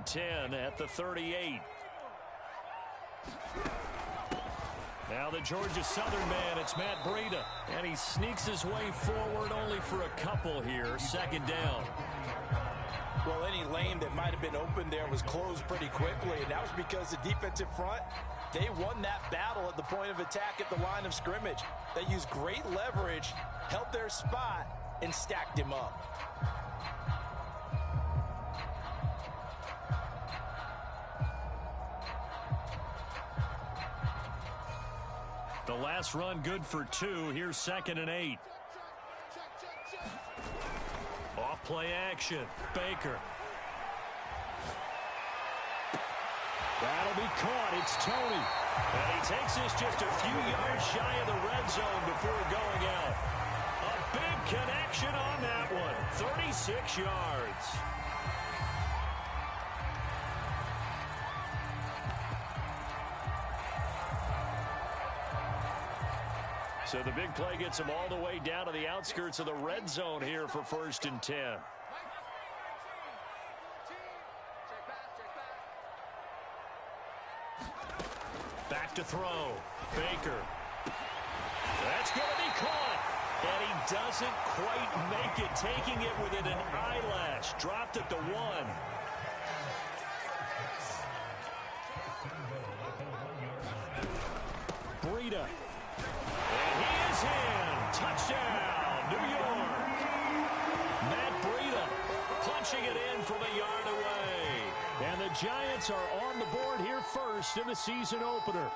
10 at the 38. Now the Georgia Southern man, it's Matt Breida. And he sneaks his way forward only for a couple here. Second down. Well, any lane that might have been open there was closed pretty quickly, and that was because the defensive front, they won that battle at the point of attack at the line of scrimmage. They used great leverage, held their spot, and stacked him up. The last run good for 2. Here's 2nd and 8. Off play action. Baker. That'll be caught. It's Tony. And he takes this just a few yards shy of the red zone before going out. A big connection on that one. 36 yards. So the big play gets him all the way down to the outskirts of the red zone here for 1st and 10. Back to throw. Baker. That's going to be caught. And he doesn't quite make it, taking it within an eyelash. Dropped at the 1. Breida. Touchdown, New York. Matt Breida punching it in from a yard away. And the Giants are on the board here first in the season opener.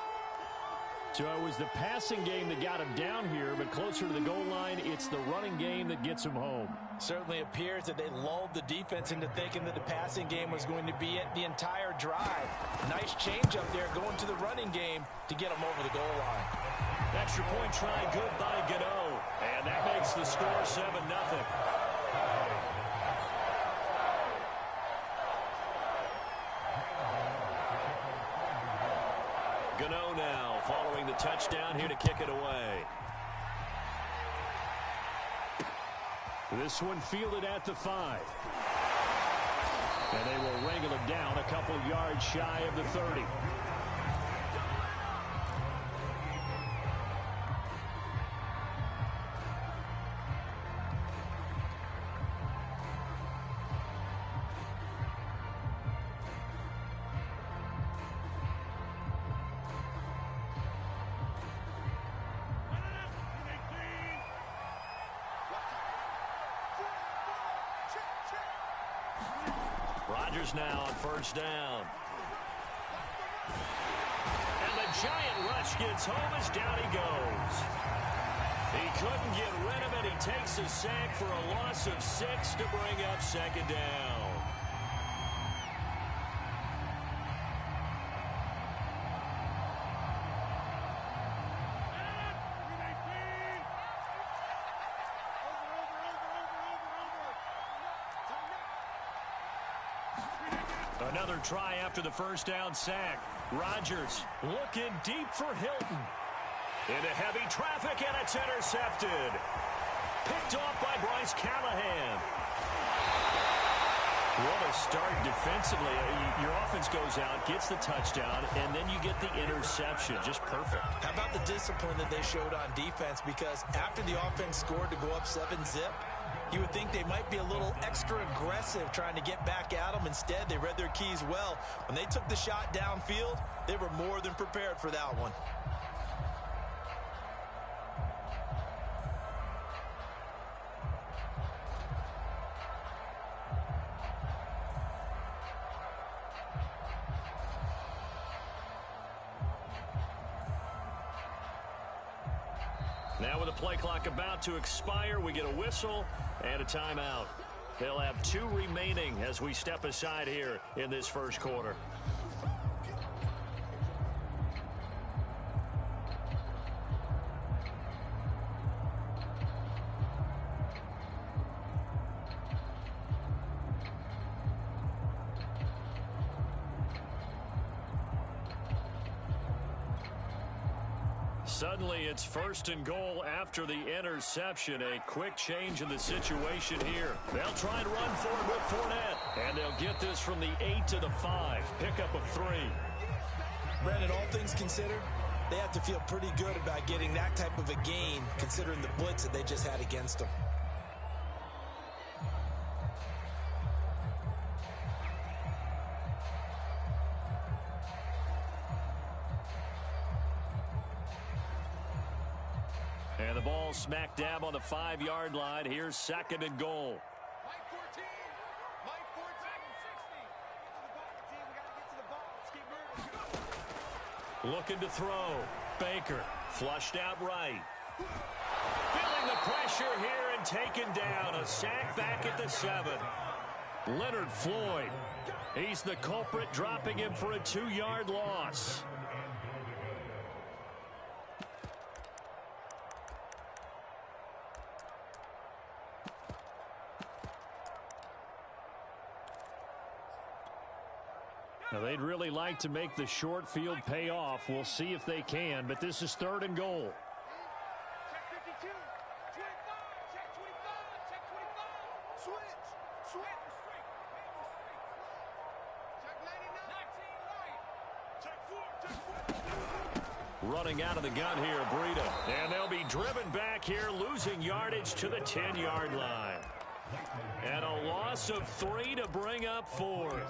So it was the passing game that got him down here, but closer to the goal line, it's the running game that gets him home. Certainly appears that they lulled the defense into thinking that the passing game was going to be it the entire drive. Nice change up there going to the running game to get them over the goal line. Extra point try good by Gano. And that makes the score 7-0. Gano now following the touchdown here to kick it away. This one fielded at the 5. And they will wrangle it down a couple yards shy of the 30. Now on 1st down. And the giant rush gets home as down he goes. He couldn't get rid of it. He takes a sack for a loss of 6 to bring up 2nd down. Another try after the 1st down sack. Rodgers looking deep for Hilton. Into heavy traffic, and it's intercepted. Picked off by Bryce Callahan. What a start defensively. Your offense goes out, gets the touchdown, and then you get the interception. Just perfect. How about the discipline that they showed on defense? Because after the offense scored to go up 7-zip, you would think they might be a little extra aggressive trying to get back at them. Instead, they read their keys well. When they took the shot downfield, they were more than prepared for that one. Now with the play clock about to expire, we get a whistle and a timeout. They'll have 2 remaining as we step aside here in this 1st quarter. Suddenly, it's 1st and goal after the interception. A quick change in the situation here. They'll try and run for it with Fournette. And they'll get this from the 8 to the 5. Pickup of 3. Brandon, all things considered, they have to feel pretty good about getting that type of a gain, considering the blitz that they just had against them. And the ball smack dab on the 5-yard line. Here's 2nd and goal. Mike 14. Mike 14. We got to get to the ball. Let's keep moving. Looking to throw. Baker flushed out right. Feeling the pressure here and taken down. A sack back at the 7. Leonard Floyd. He's the culprit, dropping him for a 2-yard loss. Now, they'd really like to make the short field pay off. We'll see if they can, but this is 3rd and goal. Check 52. 25. Check 25. Check 25. Switch. Switch. Check 99. 19 right. Check 4. Check 4. Running out of the gun here, Breida. And they'll be driven back here, losing yardage to the 10-yard line. And a loss of 3 to bring up 4th.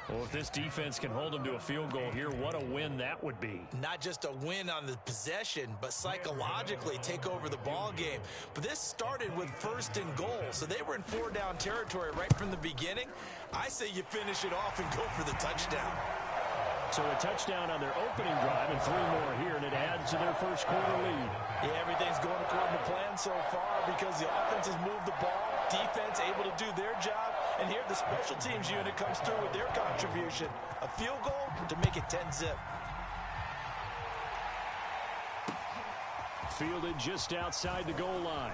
Well, if this defense can hold them to a field goal here, what a win that would be. Not just a win on the possession, but psychologically take over the ball game. But this started with 1st and goal, so they were in 4-down territory right from the beginning. I say you finish it off and go for the touchdown. So a touchdown on their opening drive and 3 more here, and it adds to their first quarter lead. Yeah, everything's going according to plan so far because the offense has moved the ball, defense able to do their job, and here the special teams unit comes through with their contribution. A field goal to make it 10-zip. Fielded just outside the goal line.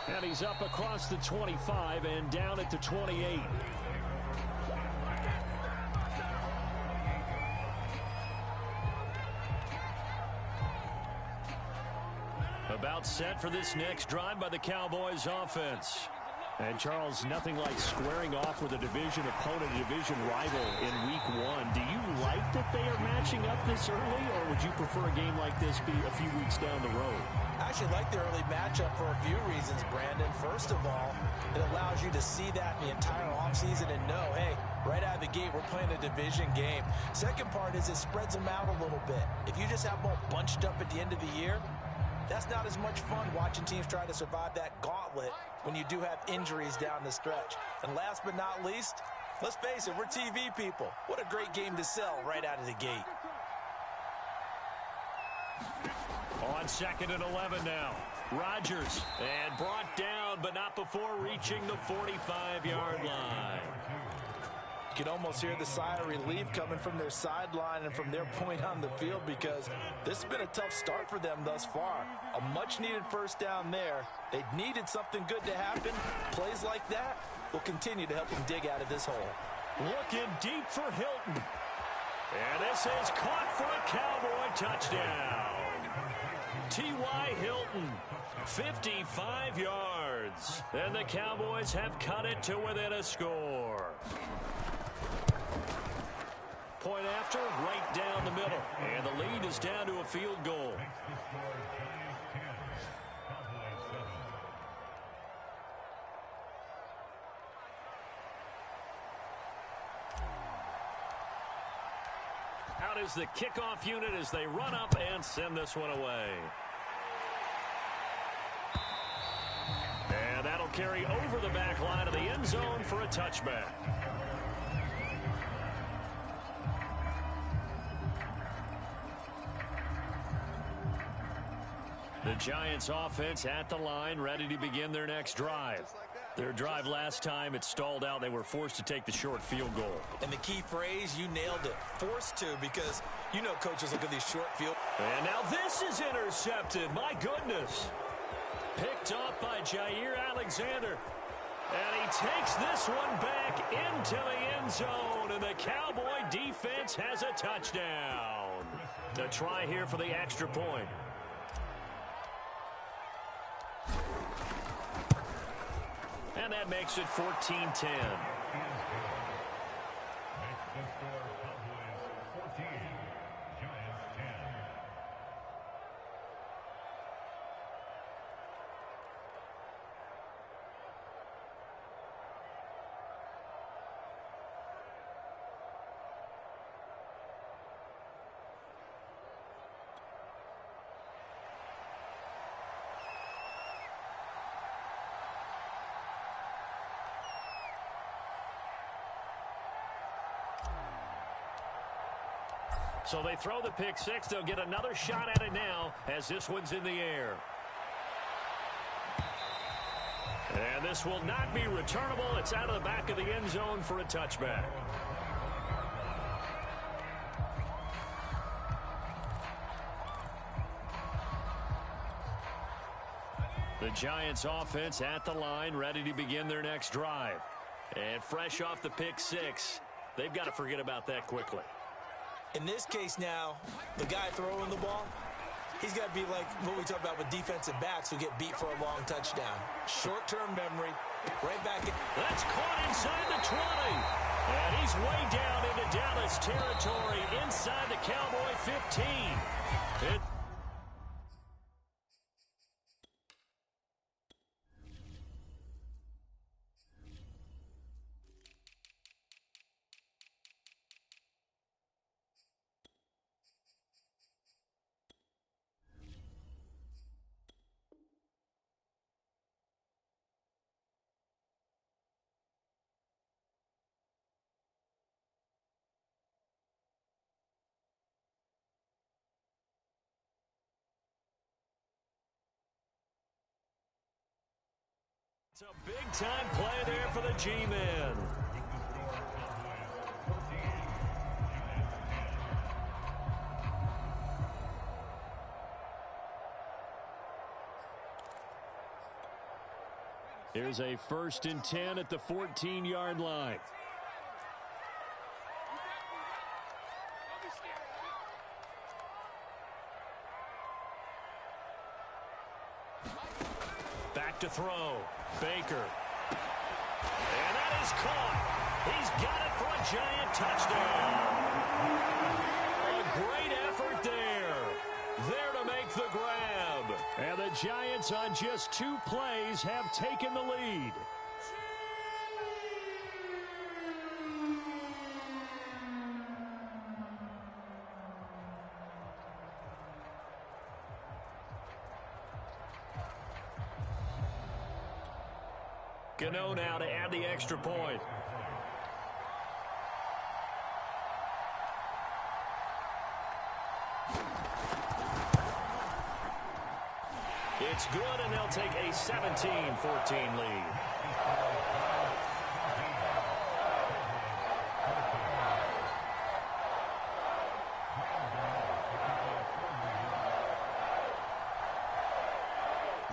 And he's up across the 25 and down at the 28. About set for this next drive by the Cowboys offense. And, Charles, nothing like squaring off with a division opponent, a division rival in week 1. Do you like that they are matching up this early, or would you prefer a game like this be a few weeks down the road? I actually like the early matchup for a few reasons, Brandon. First of all, it allows you to see that in the entire offseason and know, hey, right out of the gate, we're playing a division game. Second part is it spreads them out a little bit. If you just have them all bunched up at the end of the year, that's not as much fun watching teams try to survive that gauntlet when you do have injuries down the stretch. And last but not least, let's face it, we're TV people. What a great game to sell right out of the gate. On 2nd and 11 now. Rodgers, and brought down, but not before reaching the 45-yard line. You can almost hear the sigh of relief coming from their sideline and from their point on the field because this has been a tough start for them thus far. A much-needed first down there. They needed something good to happen. Plays like that will continue to help them dig out of this hole. Looking deep for Hilton. And this is caught for a Cowboy touchdown. T.Y. Hilton, 55 yards. And the Cowboys have cut it to within a score. Point after, right down the middle. And the lead is down to a field goal. Out is the kickoff unit as they run up and send this one away. And that'll carry over the back line of the end zone for a touchback. The Giants offense at the line, ready to begin their next drive. Their drive last time, it stalled out. They were forced to take the short field goal. And the key phrase, you nailed it. Forced to, because you know coaches look at these short field. And now this is intercepted. My goodness. Picked up by Jair Alexander. And he takes this one back into the end zone. And the Cowboy defense has a touchdown. A try here for the extra point. And that makes it 14-10. So they throw the pick six. They'll get another shot at it now as this one's in the air. And this will not be returnable. It's out of the back of the end zone for a touchback. The Giants offense at the line, ready to begin their next drive. And fresh off the pick six, they've got to forget about that quickly. In this case now, the guy throwing the ball, he's got to be like what we talk about with defensive backs who get beat for a long touchdown. Short-term memory, right back in. That's caught inside the 20. And he's way down into Dallas territory inside the Cowboy 15. It's a big-time play there for the G-Men. Here's a 1st and 10 at the 14-yard line. Back to throw. Baker. And that is caught. He's got it for a Giant touchdown. A great effort there. There to make the grab. And the Giants on just 2 plays have taken the lead. Gano now to add the extra point. It's good, and they'll take a 17-14 lead.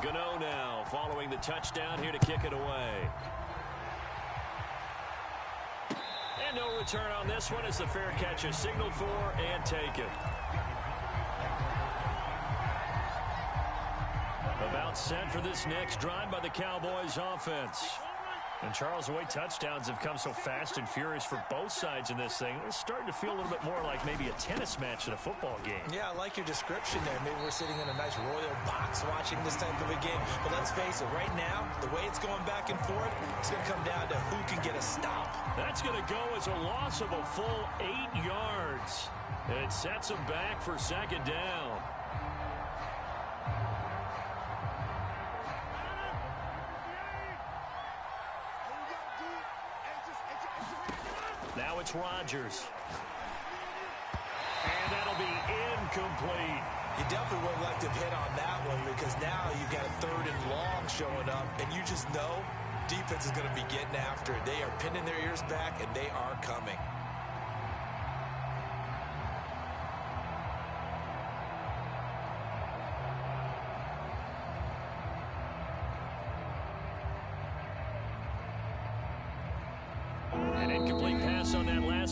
Gano now following the touchdown here to kick it away. And no return on this one as the fair catch is signaled for and taken. About set for this next drive by the Cowboys offense. And Charles, the way touchdowns have come so fast and furious for both sides in this thing, it's starting to feel a little bit more like maybe a tennis match than a football game. Yeah, I like your description there. Maybe we're sitting in a nice royal box watching this type of a game. But let's face it, right now, the way it's going back and forth, it's going to come down to who can get a stop. That's going to go as a loss of a full 8 yards. And it sets them back for 2nd down. Now it's Rodgers. And that'll be incomplete. You definitely would like to hit on that one because now you've got a 3rd and long showing up, and you just know defense is going to be getting after it. They are pinning their ears back, and they are coming.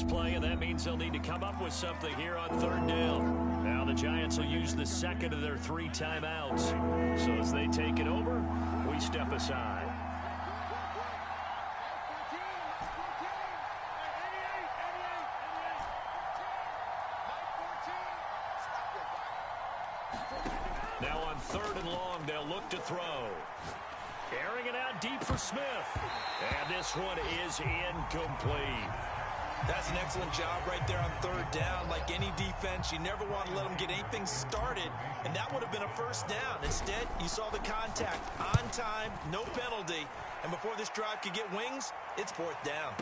this play, and that means they'll need to come up with something here on third down. Now the Giants will use the second of their 3 timeouts. So as they take it over, we step aside. Now on third and long, they'll look to throw. Airing it out deep for Smith. And this one is incomplete. That's an excellent job right there on third down. Like any defense, you never want to let them get anything started, and that would have been a first down. Instead, you saw the contact on time, no penalty, and before this drive could get wings, it's fourth down.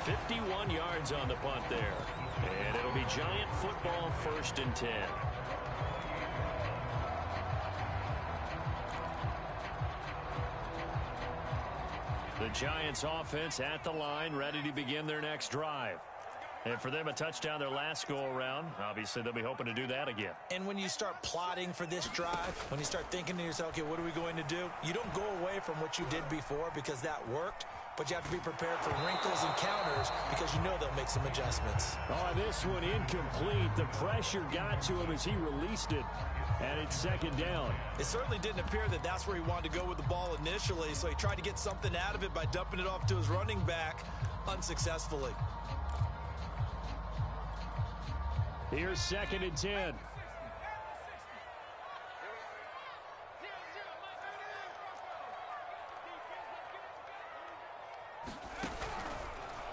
51 yards on the punt there. And it'll be Giant football, 1st and 10. The Giants offense at the line, ready to begin their next drive. And for them, a touchdown their last go-around. Obviously, they'll be hoping to do that again. And when you start plotting for this drive, when you start thinking to yourself, okay, what are we going to do? You don't go away from what you did before because that worked. But you have to be prepared for wrinkles and counters because you know they'll make some adjustments. Oh, this one incomplete. The pressure got to him as he released it. And it's 2nd down. It certainly didn't appear that that's where he wanted to go with the ball initially, so he tried to get something out of it by dumping it off to his running back unsuccessfully. Here's 2nd and 10.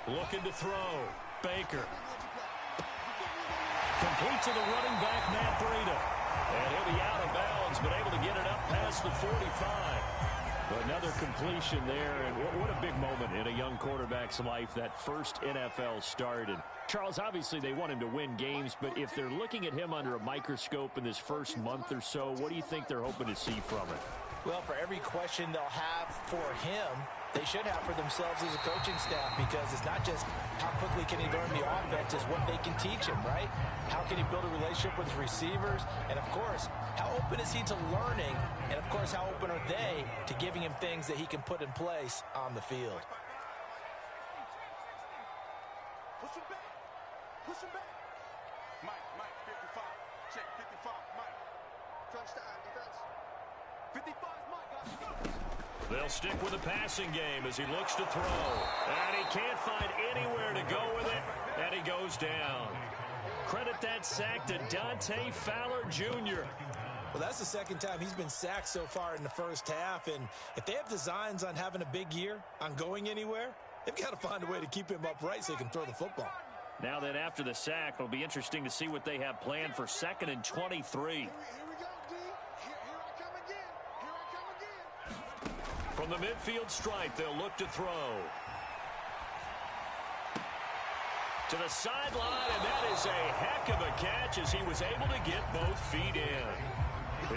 Looking to throw. Baker. Complete to the running back, Matt Breida. And he'll be out of bounds, but able to get it up past the 45. Another completion there, and what a big moment in a young quarterback's life, that first NFL start. And Charles, obviously they want him to win games, but if they're looking at him under a microscope in this first month or so, what do you think they're hoping to see from it? Well, for every question they'll have for him, they should have for themselves as a coaching staff, because it's not just how quickly can he learn the offense, it's what they can teach him, right? How can he build a relationship with his receivers? And, of course, how open is he to learning? And, of course, how open are they to giving him things that he can put in place on the field? Push him back. Push him back. Mike, 55. Check, 55, Mike. Crunch time, defense. 55 is Mike, guys. They'll stick with the passing game as he looks to throw. And he can't find anywhere to go with it. And he goes down. Credit that sack to Dante Fowler Jr. Well, that's the second time he's been sacked so far in the first half. And if they have designs on having a big year, on going anywhere, they've got to find a way to keep him upright so he can throw the football. Now that after the sack, it'll be interesting to see what they have planned for 2nd and 23. Here we go, D. Here I come again. Here I come again. From the midfield stripe, they'll look to throw. To the sideline, and that is a heck of a catch as he was able to get both feet in.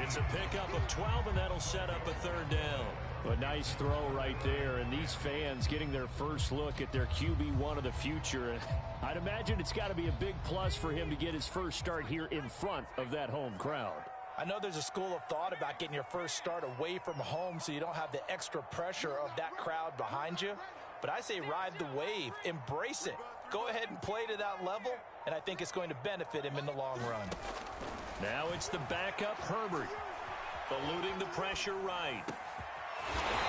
It's a pickup of 12, and that'll set up a 3rd down. A nice throw right there, and these fans getting their first look at their QB1 of the future. And I'd imagine it's got to be a big plus for him to get his first start here in front of that home crowd. I know there's a school of thought about getting your first start away from home so you don't have the extra pressure of that crowd behind you. But I say ride the wave, embrace it. Go ahead and play to that level, and I think it's going to benefit him in the long run. Now it's the backup Herbert, eluding the pressure right.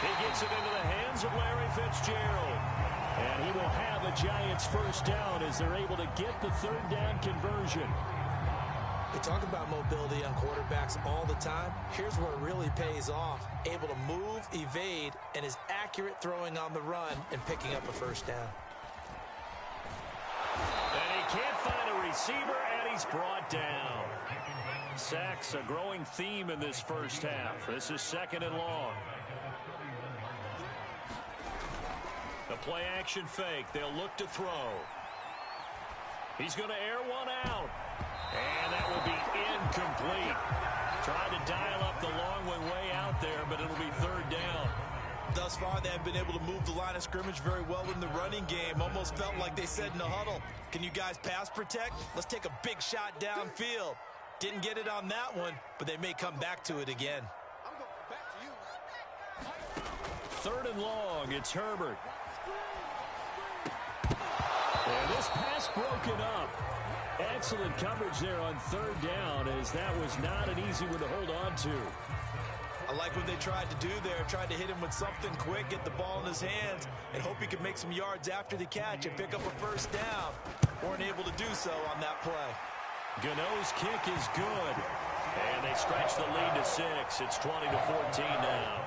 He gets it into the hands of Larry Fitzgerald. And he will have a Giants first down as they're able to get the 3rd down conversion. We talk about mobility on quarterbacks all the time. Here's where it really pays off. Able to move, evade, and is accurate throwing on the run and picking up a first down. And he can't find a receiver, and he's brought down. Sacks, a growing theme in this first half. This is 2nd and long. The play action fake. They'll look to throw. He's going to air one out. And that will be incomplete. Trying to dial up the long one way out there, but it'll be 3rd down. Thus far, they have been able to move the line of scrimmage very well in the running game. Almost felt like they said in the huddle, can you guys pass protect? Let's take a big shot downfield. Didn't get it on that one, but they may come back to it again. I'm going back to you. 3rd and long. It's Herbert. And this pass broken up. Excellent coverage there on third down, as that was not an easy one to hold on to. I like what they tried to do there, tried to hit him with something quick, get the ball in his hands, and hope he could make some yards after the catch and pick up a first down. Weren't able to do so on that play. Gano's kick is good. And they stretch the lead to 6. It's 20-14 now.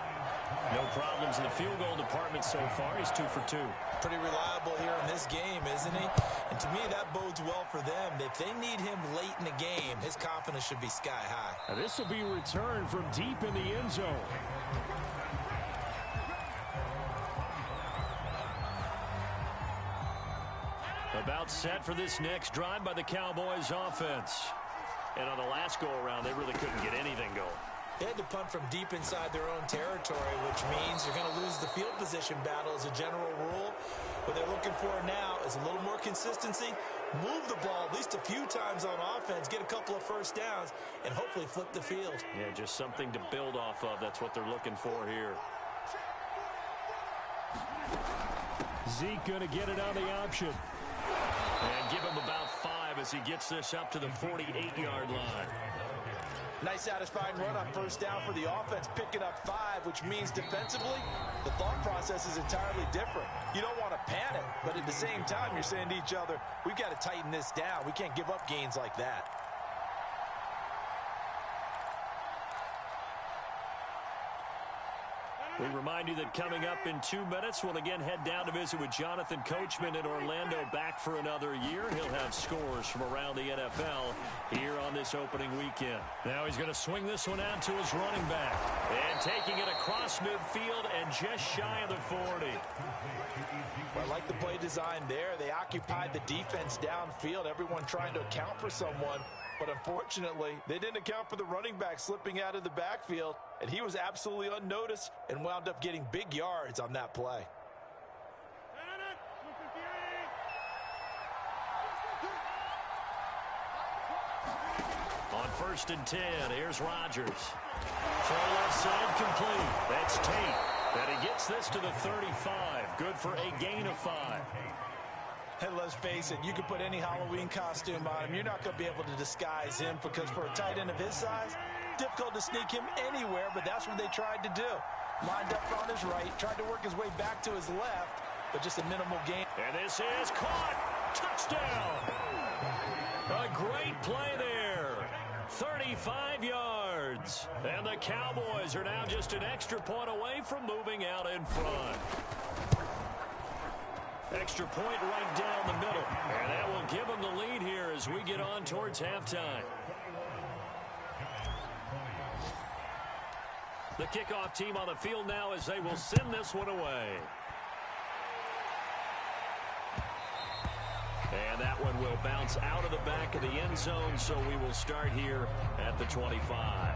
No problems in the field goal department so far. He's 2 for 2. Pretty reliable here in this game, isn't he? And to me, that bodes well for them. If they need him late in the game, his confidence should be sky high. Now this will be returned from deep in the end zone. About set for this next drive by the Cowboys offense. And on the last go-around, they really couldn't get anything going. They had to punt from deep inside their own territory, which means you're going to lose the field position battle as a general rule. What they're looking for now is a little more consistency, move the ball at least a few times on offense, get a couple of first downs, and hopefully flip the field. Yeah, just something to build off of. That's what they're looking for here. Zeke going to get it on the option. And give him about 5 as he gets this up to the 48-yard line. Nice satisfying run on first down for the offense, picking up 5, which means defensively, the thought process is entirely different. You don't want to panic, but at the same time, you're saying to each other, we've got to tighten this down. We can't give up gains like that. We remind you that coming up in 2 minutes, we'll again head down to visit with Jonathan Coachman in Orlando, back for another year. He'll have scores from around the NFL here on this opening weekend. Now he's going to swing this one out to his running back. And taking it across midfield and just shy of the 40. Well, I like the play design there. They occupied the defense downfield, everyone trying to account for someone. But unfortunately, they didn't account for the running back slipping out of the backfield, and he was absolutely unnoticed and wound up getting big yards on that play. On 1st and 10, here's Rodgers. Throw left side complete. That's Tate. And he gets this to the 35. Good for a gain of 5. And let's face it, you can put any Halloween costume on him. You're not going to be able to disguise him, because for a tight end of his size, difficult to sneak him anywhere, but that's what they tried to do. Lined up on his right, tried to work his way back to his left, but just a minimal gain. And this is caught. Touchdown. A great play there. 35 yards. And the Cowboys are now just an extra point away from moving out in front. Extra point right down the middle. And that will give them the lead here as we get on towards halftime. The kickoff team on the field now as they will send this one away. And that one will bounce out of the back of the end zone, so we will start here at the 25.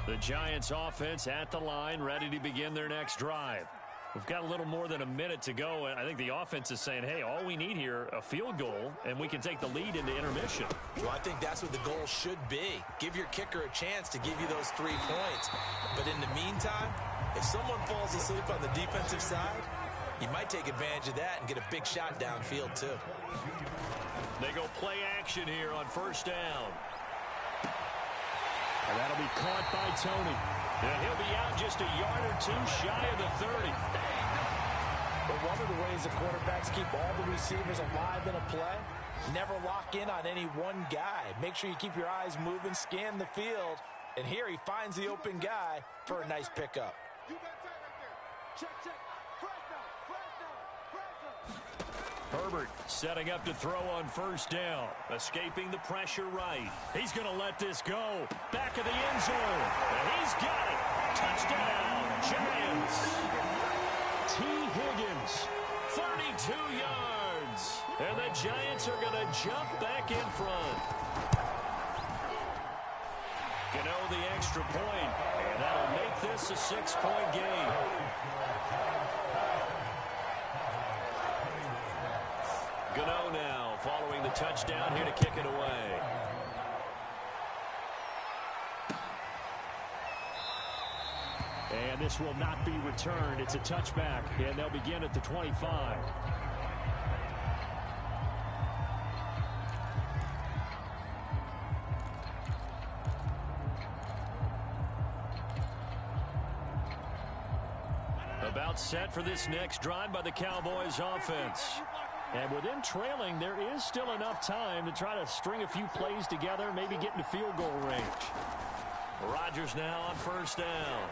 The Giants offense at the line, ready to begin their next drive. We've got a little more than a minute to go, and I think the offense is saying, hey, all we need here, a field goal, and we can take the lead into intermission. Well, I think that's what the goal should be. Give your kicker a chance to give you those 3 points. But in the meantime, if someone falls asleep on the defensive side, you might take advantage of that and get a big shot downfield, too. They go play action here on 1st down. And that'll be caught by Tony. And he'll be out just a yard or 2 shy of the 30. But one of the ways the quarterbacks keep all the receivers alive in a play, never lock in on any one guy. Make sure you keep your eyes moving, scan the field. And here he finds the open guy for a nice pickup. You got time right there. Check, check. Flash down, flash down, flash down. Herbert setting up to throw on 1st down. Escaping the pressure right. He's going to let this go. Back of the end zone. And he's got it. Touchdown, Giants. T. Higgins, 32 yards. And the Giants are going to jump back in front. Gano the extra point. And that'll make this a 6-point game. Gano now following the touchdown here to kick it away. And this will not be returned. It's a touchback, and they'll begin at the 25. About set for this next drive by the Cowboys offense. And with them trailing, there is still enough time to try to string a few plays together, maybe get into field goal range. Rodgers now on first down.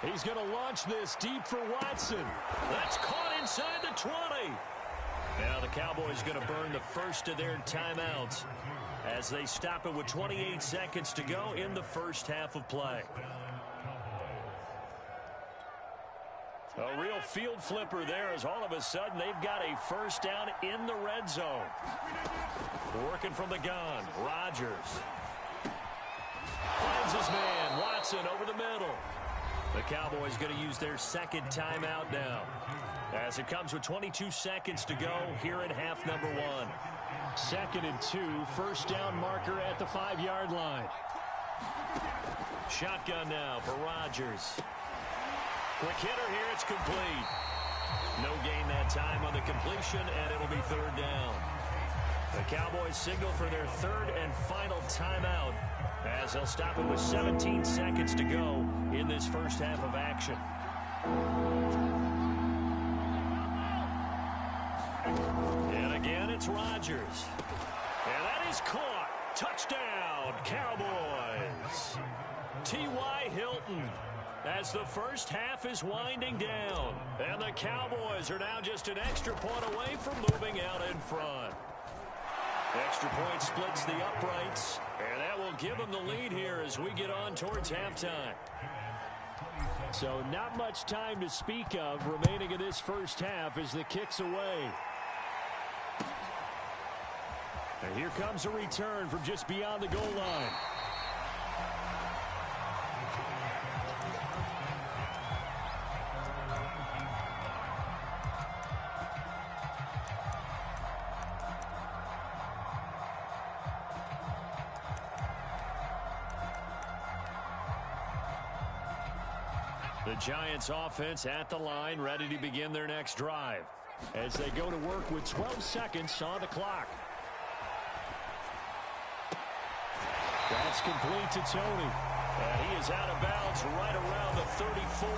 He's going to launch this deep for Watson. That's caught inside the 20. Now the Cowboys going to burn the first of their timeouts as they stop it with 28 seconds to go in the first half of play. A real field flipper there as all of a sudden they've got a first down in the red zone. Working from the gun, Rodgers. Finds his man, Watson over the middle. The Cowboys going to use their second timeout now as it comes with 22 seconds to go here in half number 1. 2nd and 2, first down marker at the 5-yard line. Shotgun now for Rodgers. Quick hitter here, it's complete. No gain that time on the completion, and it'll be 3rd down. The Cowboys signal for their 3rd and final timeout as they'll stop it with 17 seconds to go in this first half of action. And again, it's Rodgers. And that is caught. Touchdown, Cowboys. T.Y. Hilton. As the first half is winding down. And the Cowboys are now just an extra point away from moving out in front. Extra point splits the uprights. And that will give them the lead here as we get on towards halftime. So not much time to speak of remaining in this first half as the kick's away. And here comes a return from just beyond the goal line. The Giants offense at the line, ready to begin their next drive as they go to work with 12 seconds on the clock. That's complete to Tony. And he is out of bounds right around the 34.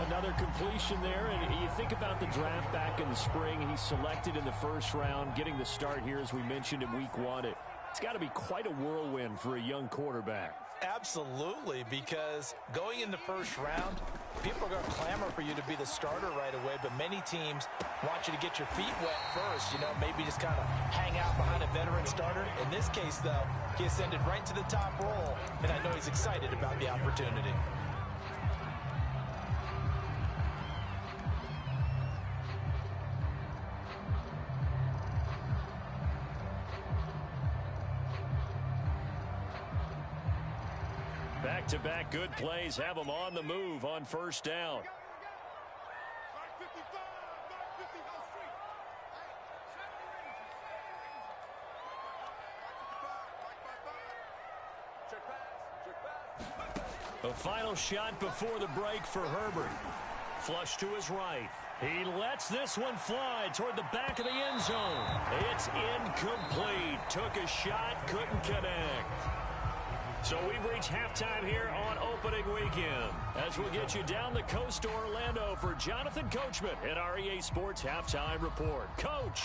Another completion there, and you think about the draft back in the spring. He's selected in the first round, getting the start here, as we mentioned, in week 1. It's got to be quite a whirlwind for a young quarterback. Absolutely, because going in the first round, people are going to clamor for you to be the starter right away, but many teams want you to get your feet wet first, maybe just kind of hang out behind a veteran starter. In this case, though, he ascended right to the top role, and I know he's excited about the opportunity. Back-to-back good plays have them on the move on first down. A final shot before the break for Herbert. Flush to his right. He lets this one fly toward the back of the end zone. It's incomplete. Took a shot, couldn't connect. So we've reached halftime here on opening weekend as we'll get you down the coast to Orlando for Jonathan Coachman at our EA Sports Halftime Report. Coach.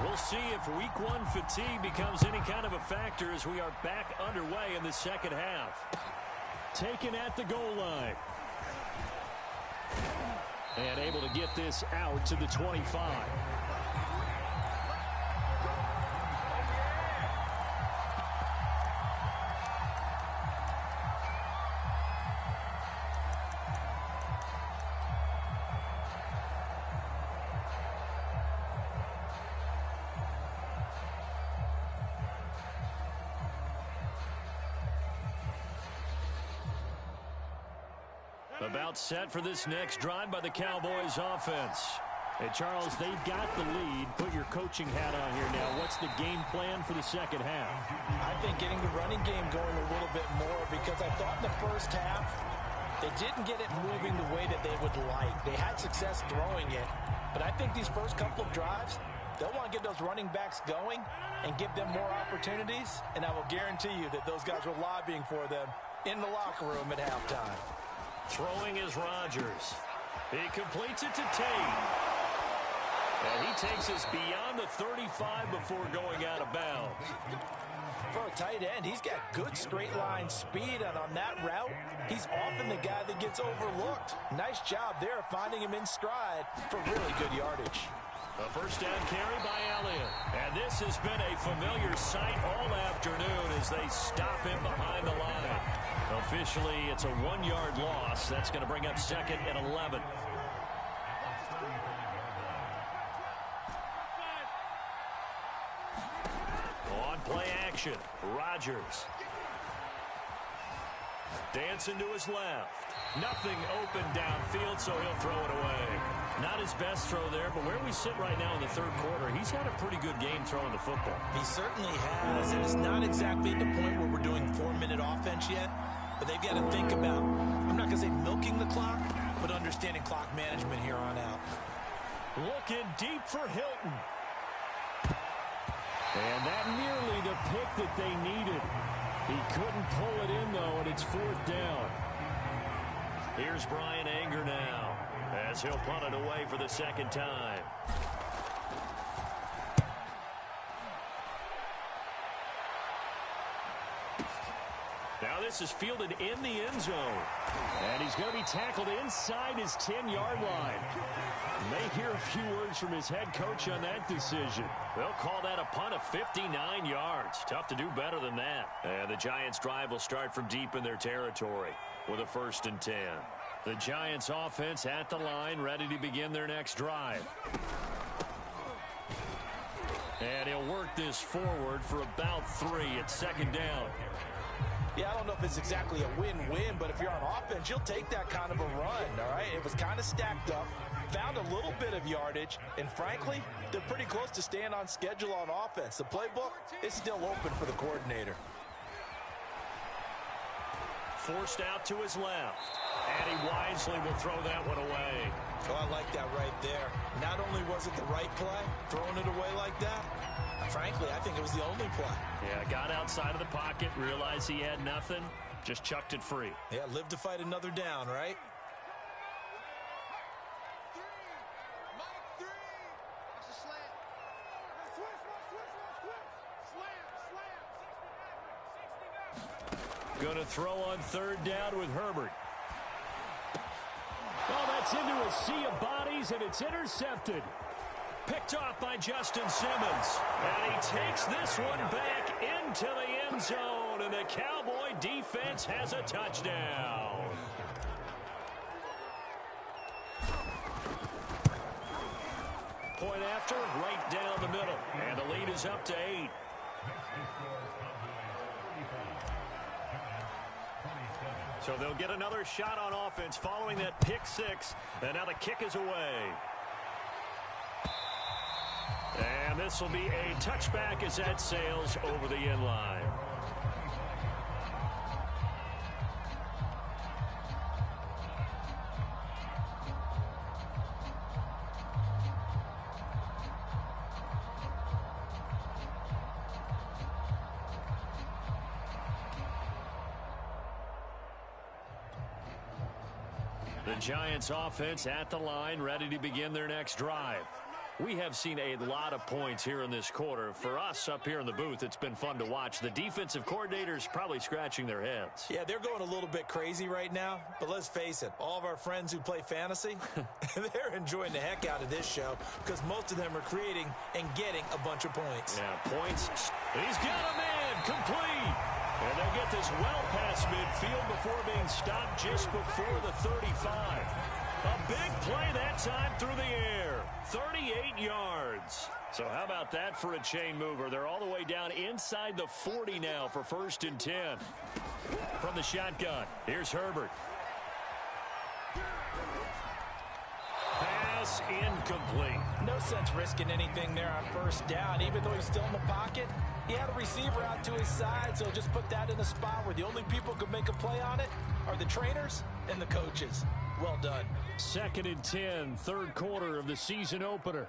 We'll see if week 1 fatigue becomes any kind of a factor as we are back underway in the second half. Taken at the goal line. And able to get this out to the 25. About set for this next drive by the Cowboys offense. Hey, Charles, they've got the lead. Put your coaching hat on here now. What's the game plan for the second half? I think getting the running game going a little bit more, because I thought in the first half they didn't get it moving the way that they would like. They had success throwing it, but I think these first couple of drives, they'll want to get those running backs going and give them more opportunities, and I will guarantee you that those guys were lobbying for them in the locker room at halftime. Throwing is Rodgers. He completes it to Tate. And he takes us beyond the 35 before going out of bounds. For a tight end, he's got good straight line speed, and on that route, he's often the guy that gets overlooked. Nice job there finding him in stride for really good yardage. A first down carry by Elliott. And this has been a familiar sight all afternoon as they stop him behind the line. Officially, it's a 1-yard loss. That's going to bring up 2nd and 11. On play action, Rodgers. Dancing to his left. Nothing open downfield, so he'll throw it away. Not his best throw there, but where we sit right now in the third quarter, he's had a pretty good game throwing the football. He certainly has, and it's not exactly at the point where we're doing 4-minute offense yet, but they've got to think about, I'm not going to say milking the clock, but understanding clock management here on out. Looking deep for Hilton. And that nearly the pick that they needed. He couldn't pull it in, though, and it's 4th down. Here's Brian Anger now, as he'll punt it away for the second time. Now this is fielded in the end zone. And he's going to be tackled inside his 10-yard line. May hear a few words from his head coach on that decision. They'll call that a punt of 59 yards. Tough to do better than that. And the Giants' drive will start from deep in their territory with a 1st and 10. The Giants' offense at the line, ready to begin their next drive. And he'll work this forward for about 3 at 2nd down. Yeah, I don't know if it's exactly a win-win, but if you're on offense, you'll take that kind of a run, all right? It was kind of stacked up, found a little bit of yardage, and frankly, they're pretty close to staying on schedule on offense. The playbook is still open for the coordinator. Forced out to his left, and he wisely will throw that one away. Oh, I like that right there. Not only was it the right play, throwing it away like that, frankly, I think it was the only play. Yeah, got outside of the pocket, realized he had nothing, just chucked it free. Yeah, live to fight another down, right? Going to throw on 3rd down with Herbert. Oh, that's into a sea of bodies, and it's intercepted. Picked off by Justin Simmons. And he takes this one back into the end zone, and the Cowboy defense has a touchdown. Point after, right down the middle. And the lead is up to 8. So they'll get another shot on offense following that pick 6. And now the kick is away. And this will be a touchback as that sails over the end line. The Giants offense at the line, ready to begin their next drive. We have seen a lot of points here in this quarter. For us up here in the booth, it's been fun to watch. The defensive coordinators probably scratching their heads. Yeah, they're going a little bit crazy right now. But let's face it, all of our friends who play fantasy, they're enjoying the heck out of this show because most of them are creating and getting a bunch of points. Yeah, points. He's got a man complete. And they'll get this well past midfield before being stopped just before the 35. A big play that time through the air. 38 yards. So how about that for a chain mover? They're all the way down inside the 40 now for 1st and 10. From the shotgun, here's Herbert. Pass pass incomplete. No sense risking anything there on first down. Even though he's still in the pocket, he had a receiver out to his side, so just put that in a spot where the only people who can make a play on it are the trainers and the coaches. Well done. 2nd and 10, third quarter of the season opener.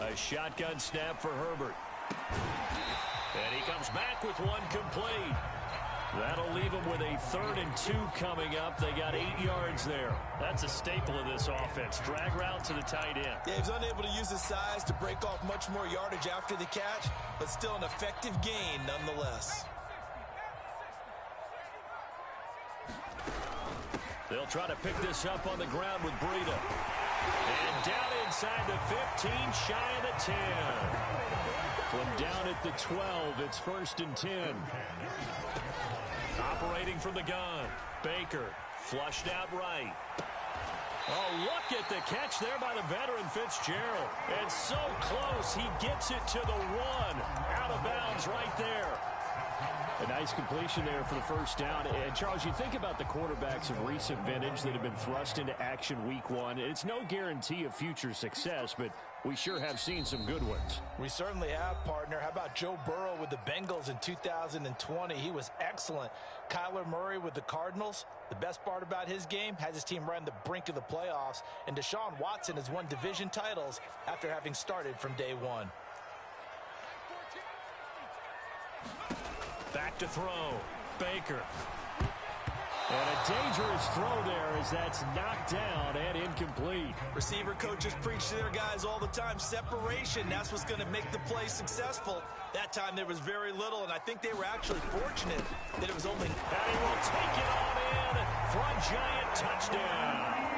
A shotgun snap for Herbert. And he comes back with one complete. That'll leave him with a 3rd and 2 coming up. They got 8 yards there. That's a staple of this offense. Drag route to the tight end. Yeah, he was unable to use his size to break off much more yardage after the catch, but still an effective gain nonetheless. They'll try to pick this up on the ground with Breida. And down inside the 15, shy of the 10. From down at the 12, it's 1st and 10. Operating from the gun, Baker flushed out right. Oh, look at the catch there by the veteran Fitzgerald. And so close, he gets it to the 1. Out of bounds right there. A nice completion there for the first down. And, Charles, you think about the quarterbacks of recent vintage that have been thrust into action week 1. It's no guarantee of future success, but we sure have seen some good ones. We certainly have, partner. How about Joe Burrow with the Bengals in 2020? He was excellent. Kyler Murray with the Cardinals. The best part about his game, has his team right on the brink of the playoffs. And Deshaun Watson has won division titles after having started from day 1. Back to throw. Baker. And a dangerous throw there as that's knocked down and incomplete. Receiver coaches preach to their guys all the time. Separation, that's what's going to make the play successful. That time there was very little, and I think they were actually fortunate that it was only... And he will take it on in for a giant touchdown.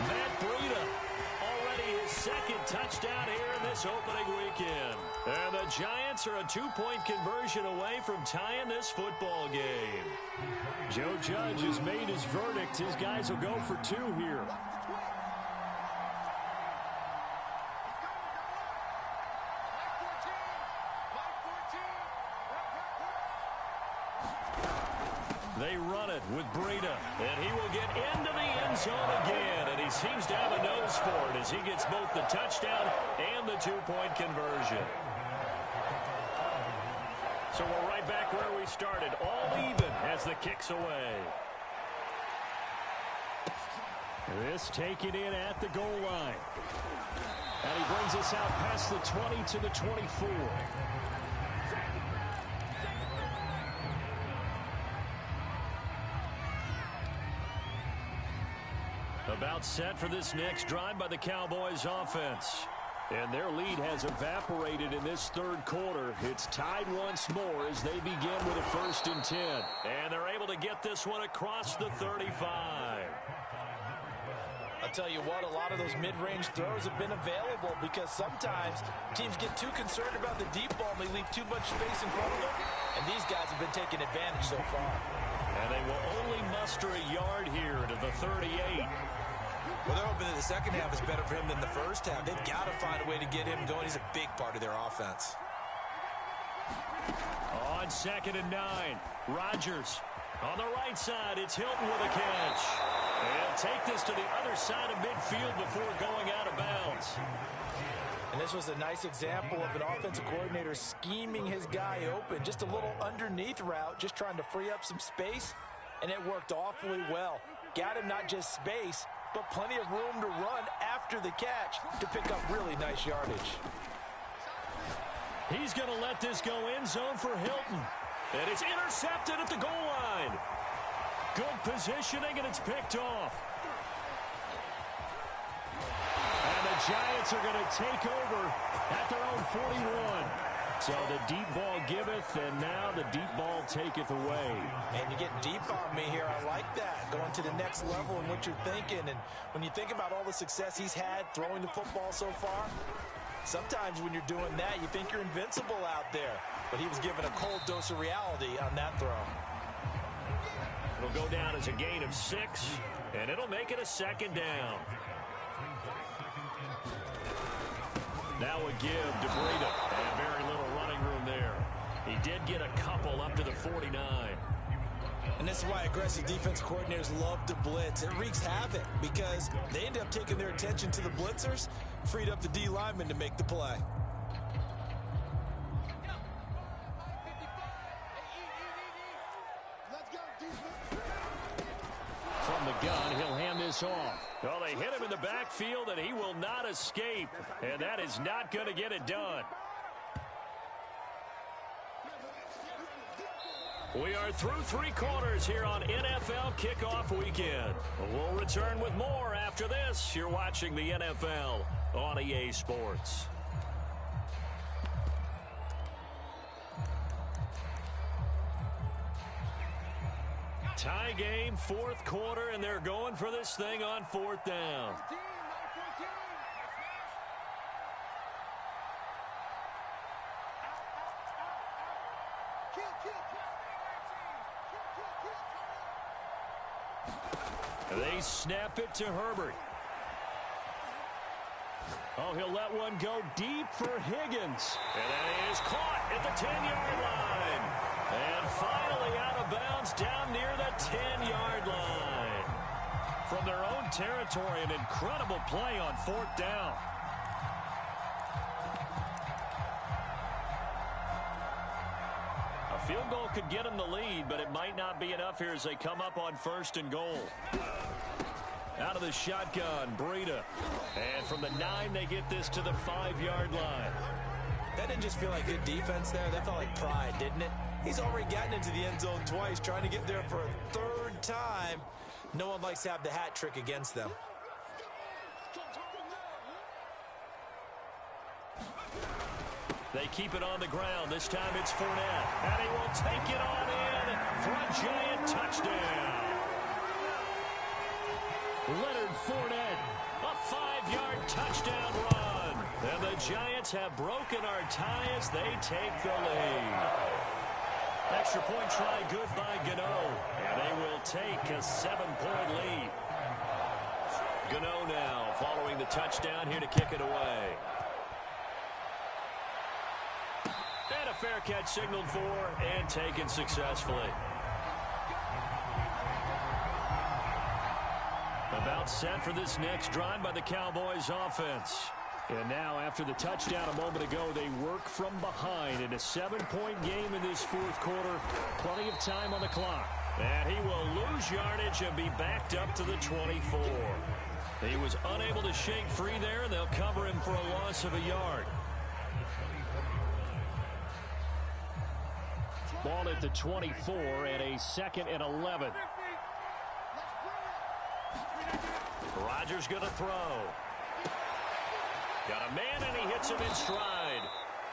Matt Breida, already his 2nd touchdown here in this opening weekend. And the Giants are a 2-point conversion away from tying this football game. Joe Judge has made his verdict. His guys will go for 2 here. They run it with Breida, and he will get into the end zone again, and he seems to have a nose for it as he gets both the touchdown and the 2-point conversion. So we're right back where we started, all even as the kick's away. This taken in at the goal line. And he brings us out past the 20 to the 24. About set for this next drive by the Cowboys offense. And their lead has evaporated in this 3rd quarter. It's tied once more as they begin with a 1st and 10. And they're able to get this one across the 35. I'll tell you what, a lot of those mid-range throws have been available because sometimes teams get too concerned about the deep ball and they leave too much space in front of them. And these guys have been taking advantage so far. And they will only muster a yard here to the 38. Well, they're hoping that the second half is better for him than the first half. They've got to find a way to get him going. He's a big part of their offense. On 2nd and 9, Rodgers. On the right side, it's Hilton with a catch. And take this to the other side of midfield before going out of bounds. And this was a nice example of an offensive coordinator scheming his guy open. Just a little underneath route, just trying to free up some space. And it worked awfully well. Got him not just space, but plenty of room to run after the catch to pick up really nice yardage. He's going to let this go end zone for Hilton. And it's intercepted at the goal line. Good positioning, and it's picked off. And the Giants are going to take over at their own 41. So the deep ball giveth, and now the deep ball taketh away. And you get deep on me here. I like that. Going to the next level in what you're thinking. And when you think about all the success he's had throwing the football so far, sometimes when you're doing that, you think you're invincible out there. But he was given a cold dose of reality on that throw. It'll go down as a gain of 6, and it'll make it a 2nd down. Now a give to Breida. And very little running room there. He did get a couple up to the 49. And this is why aggressive defense coordinators love to blitz. It wreaks havoc because they end up taking their attention to the blitzers, freed up the D lineman to make the play. From the gun, he'll hand this off. Well, they hit him in the backfield, and he will not escape. And that is not going to get it done. We are through 3 quarters here on NFL Kickoff Weekend. We'll return with more after this. You're watching the NFL on EA Sports. Tie game, 4th quarter, and they're going for this thing on 4th down. They snap it to Herbert. Oh, he'll let one go deep for Higgins. And that is caught at the 10-yard line. And finally out of bounds down near the 10-yard line. From their own territory, an incredible play on 4th down. A field goal could get them the lead, but it might not be enough here as they come up on 1st and goal. Out of the shotgun, Breida. And from the 9, they get this to the 5-yard line. That didn't just feel like good defense there. That felt like pride, didn't it? He's already gotten into the end zone twice, trying to get there for a 3rd time. No one likes to have the hat trick against them. They keep it on the ground. This time it's Fournette. And he will take it on in for a giant touchdown. Leonard Fournette, a 5-yard touchdown run. And the Giants have broken our tie as they take the lead. Extra point try good by Gano. And they will take a 7-point lead. Gano now following the touchdown here to kick it away. And a fair catch signaled for and taken successfully. About set for this next drive by the Cowboys offense. And now after the touchdown a moment ago, they work from behind in a 7-point game in this 4th quarter. Plenty of time on the clock. And he will lose yardage and be backed up to the 24. He was unable to shake free there, and they'll cover him for a loss of a yard. Ball at the 24 and a 2nd and 11. Rodgers going to throw. Got a man, and he hits him in stride.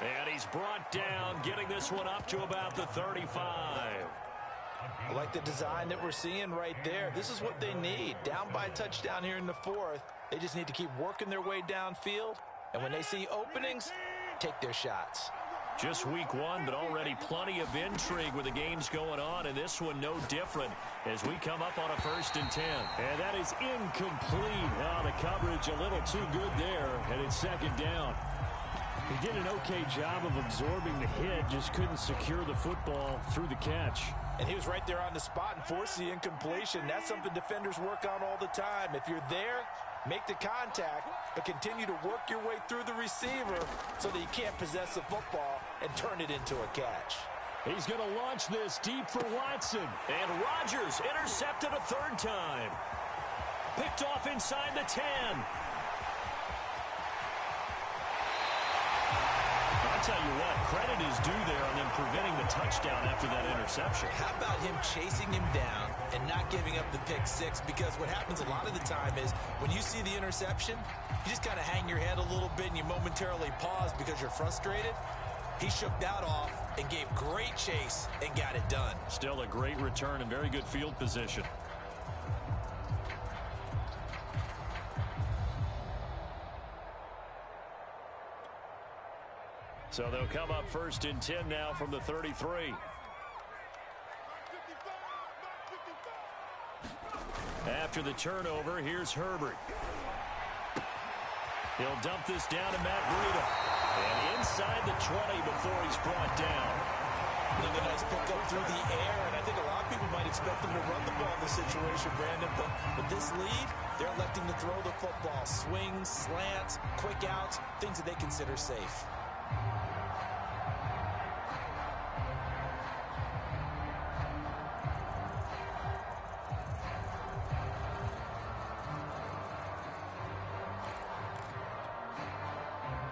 And he's brought down, getting this one up to about the 35. I like the design that we're seeing right there. This is what they need. Down by a touchdown here in the 4th. They just need to keep working their way downfield. And when they see openings, take their shots. Just week 1, but already plenty of intrigue with the games going on, and this one no different as we come up on a 1st and 10. And that is incomplete. Oh, the coverage a little too good there, and it's 2nd down. He did an okay job of absorbing the hit, just couldn't secure the football through the catch. And he was right there on the spot and forced the incompletion. That's something defenders work on all the time. If you're there, make the contact, but continue to work your way through the receiver so that you can't possess the football and turn it into a catch. He's going to launch this deep for Watson. And Rodgers intercepted a 3rd time. Picked off inside the 10. I'll tell you what, credit is due there on them preventing the touchdown after that interception. How about him chasing him down and not giving up the pick 6? Because what happens a lot of the time is when you see the interception, you just kind of hang your head a little bit and you momentarily pause because you're frustrated. He shook that off and gave great chase and got it done. Still a great return and very good field position. So they'll come up 1st and 10 now from the 33. After the turnover, here's Herbert. He'll dump this down to Matt Breida. And inside the 20 before he's brought down. Another nice pickup through the air, and I think a lot of people might expect him to run the ball in this situation, Brandon, but with this lead, they're electing to throw the football. Swings, slants, quick outs, things that they consider safe.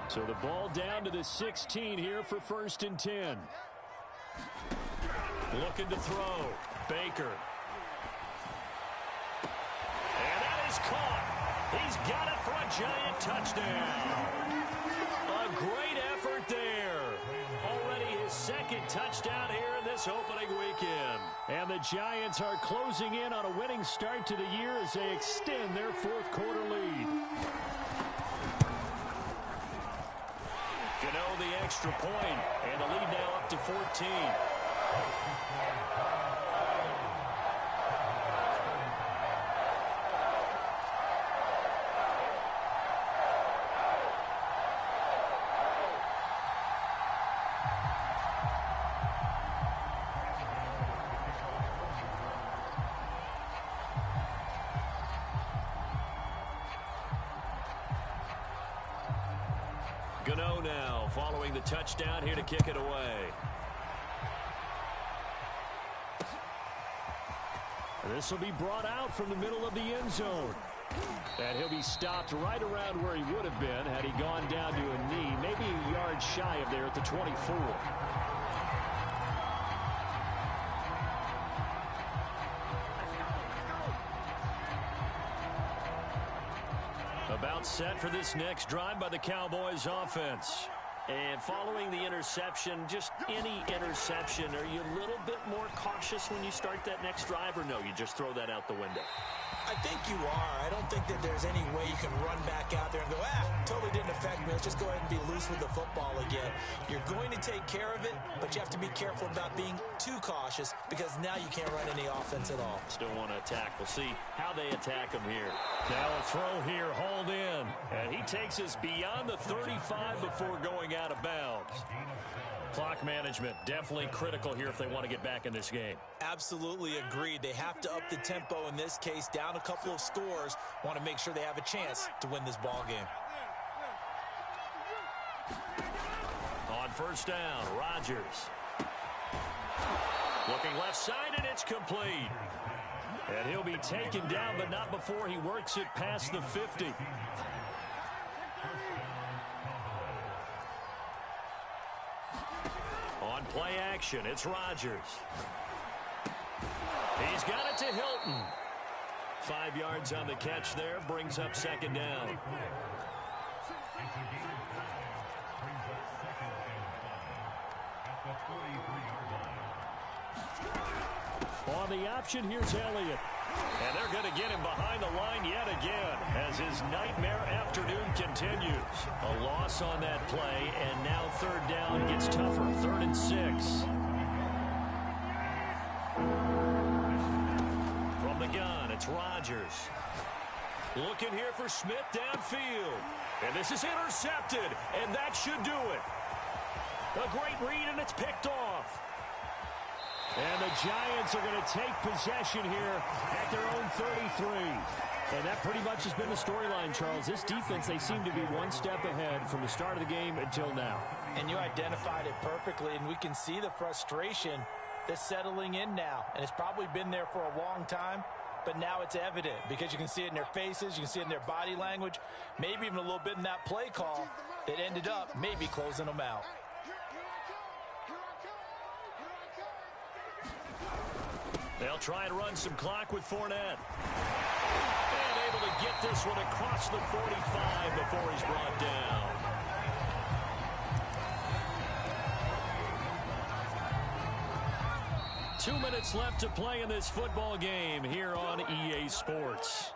So the ball down to the 16 here for 1st and 10. Looking to throw. Baker. And that is caught. He's got it for a giant touchdown. A great effort there. Already his 2nd touchdown here in this opening weekend. And the Giants are closing in on a winning start to the year as they extend their 4th quarter lead. Gano the extra point, and the lead now up to 14. Gano now following the touchdown here to kick it away. This will be brought out from the middle of the end zone. And he'll be stopped right around where he would have been had he gone down to a knee, maybe a yard shy of there at the 24. About set for this next drive by the Cowboys offense. And following the interception, just any interception, are you a little bit more cautious when you start that next drive, or no, you just throw that out the window? I think you are. I don't think that there's any way you can run back out there and go, totally didn't affect me. Let's just go ahead and be loose with the football again. You're going to take care of it, but you have to be careful about being too cautious because now you can't run any offense at all. Still want to attack. We'll see how they attack him here. Now a throw here, hauled in. And he takes us beyond the 35 before going out of bounds. Clock management definitely critical here if they want to get back in this game. Absolutely agreed. They have to up the tempo in this case, down a couple of scores. Want to make sure they have a chance to win this ball game. On 1st down, Rodgers. Looking left side, and it's complete. And he'll be taken down, but not before he works it past the 50. On play action, it's Rodgers. He's got it to Hilton. 5 yards on the catch there, brings up 2nd down. On the option, here's Elliott. And they're going to get him behind the line yet again as his nightmare afternoon continues. A loss on that play, and now 3rd down gets tougher. 3rd and 6. From the gun, it's Rodgers. Looking here for Smith downfield. And this is intercepted, and that should do it. A great read, and it's picked off. And the Giants are going to take possession here at their own 33. And that pretty much has been the storyline, Charles. This defense, they seem to be one step ahead from the start of the game until now. And you identified it perfectly, and we can see the frustration that's settling in now. And it's probably been there for a long time, but now it's evident because you can see it in their faces, you can see it in their body language, maybe even a little bit in that play call that ended up maybe closing them out. They'll try and run some clock with Fournette. And able to get this one across the 45 before he's brought down. Two minutes left to play in this football game here on EA Sports.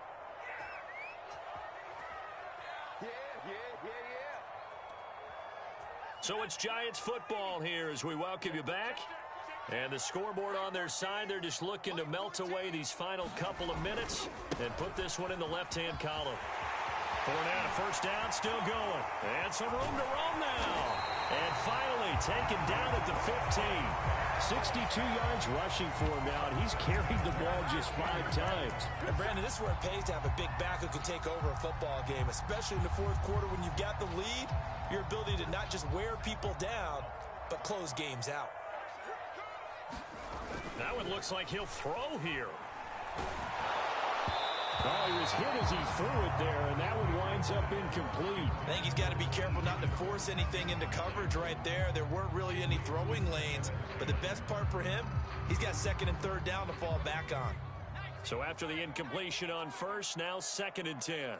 So it's Giants football here as we welcome you back. And the scoreboard on their side, they're just looking to melt away these final couple of minutes and put this one in the left-hand column. For now, first down, still going. And some room to roam now. And finally taken down at the 15. 62 yards rushing for him now, and he's carried the ball just 5 times. And Brandon, this is where it pays to have a big back who can take over a football game, especially in the fourth quarter when you've got the lead. Your ability to not just wear people down, but close games out. That one looks like he'll throw here. Oh, he was hit as he threw it there, and that one winds up incomplete. I think he's got to be careful not to force anything into coverage right there. There weren't really any throwing lanes, but the best part for him, he's got second and third down to fall back on. So after the incompletion on first, now 2nd and 10.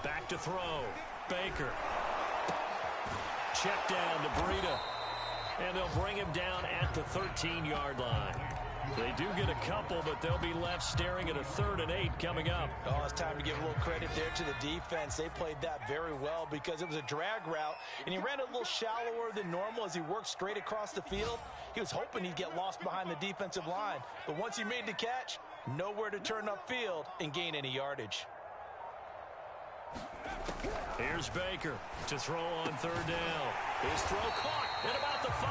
Back to throw. Baker. Check down to Breida. And they'll bring him down at the 13-yard line. They do get a couple, but they'll be left staring at a 3rd and 8 coming up. Oh, it's time to give a little credit there to the defense. They played that very well because it was a drag route, and he ran a little shallower than normal as he worked straight across the field. He was hoping he'd get lost behind the defensive line, but once he made the catch, nowhere to turn upfield and gain any yardage. Here's Baker to throw on 3rd down. His throw caught at about the 5.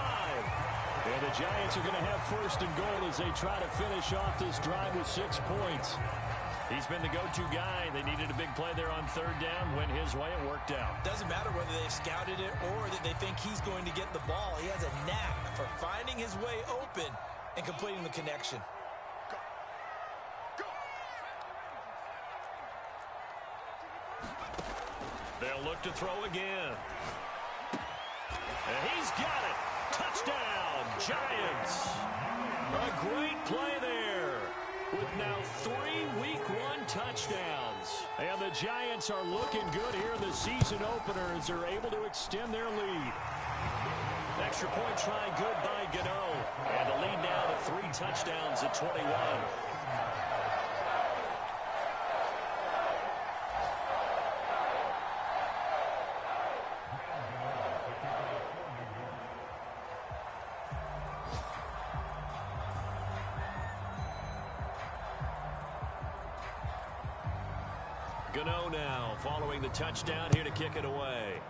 And the Giants are going to have 1st and goal as they try to finish off this drive with 6 points. He's been the go-to guy. They needed a big play there on 3rd down. Went his way. It worked out. Doesn't matter whether they've scouted it or that they think he's going to get the ball. He has a knack for finding his way open and completing the connection. They'll look to throw again. And he's got it. Touchdown, Giants. A great play there with now 3 Week 1 touchdowns. And the Giants are looking good here in the season opener as they're able to extend their lead. Extra point try good by Gano. And the lead now to 3 touchdowns at 21. Gano now following the touchdown here to kick it away.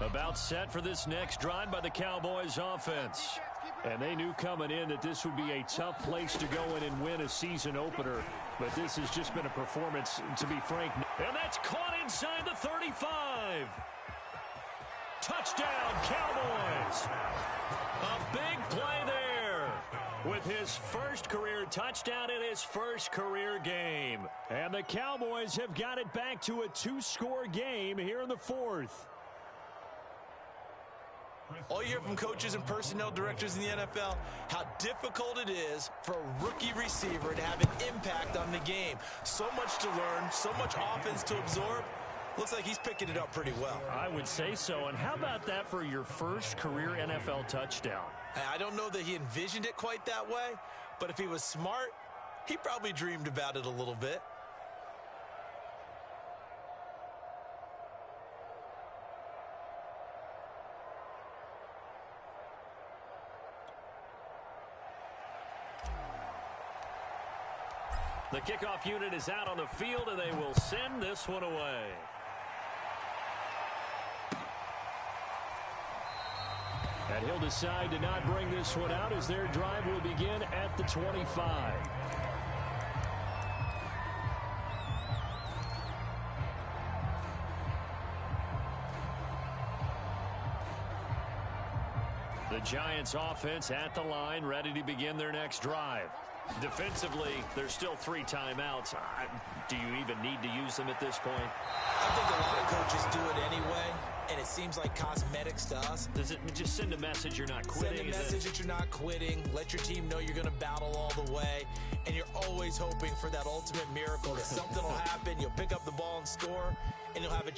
About set for this next drive by the Cowboys offense. And they knew coming in that this would be a tough place to go in and win a season opener. But this has just been a performance, to be frank. And that's caught inside the 35. Touchdown, Cowboys. A big play there with his first career touchdown in his first career game. And the Cowboys have got it back to a 2-score game here in the 4th. All you hear from coaches and personnel directors in the NFL, how difficult it is for a rookie receiver to have an impact on the game. So much to learn, so much offense to absorb. Looks like he's picking it up pretty well. I would say so. And how about that for your first career NFL touchdown? I don't know that he envisioned it quite that way, but if he was smart, he probably dreamed about it a little bit. The kickoff unit is out on the field, and they will send this one away. And he'll decide to not bring this one out as their drive will begin at the 25. The Giants offense at the line, ready to begin their next drive. Defensively, there's still 3 timeouts. Do you even need to use them at this point? I think a lot of coaches do it anyway, and it seems like cosmetics to us. Does it just send a message you're not quitting? Send a message that you're not quitting. Let your team know you're going to battle all the way, and you're always hoping for that ultimate miracle that something will happen. You'll pick up the ball and score, and you'll have a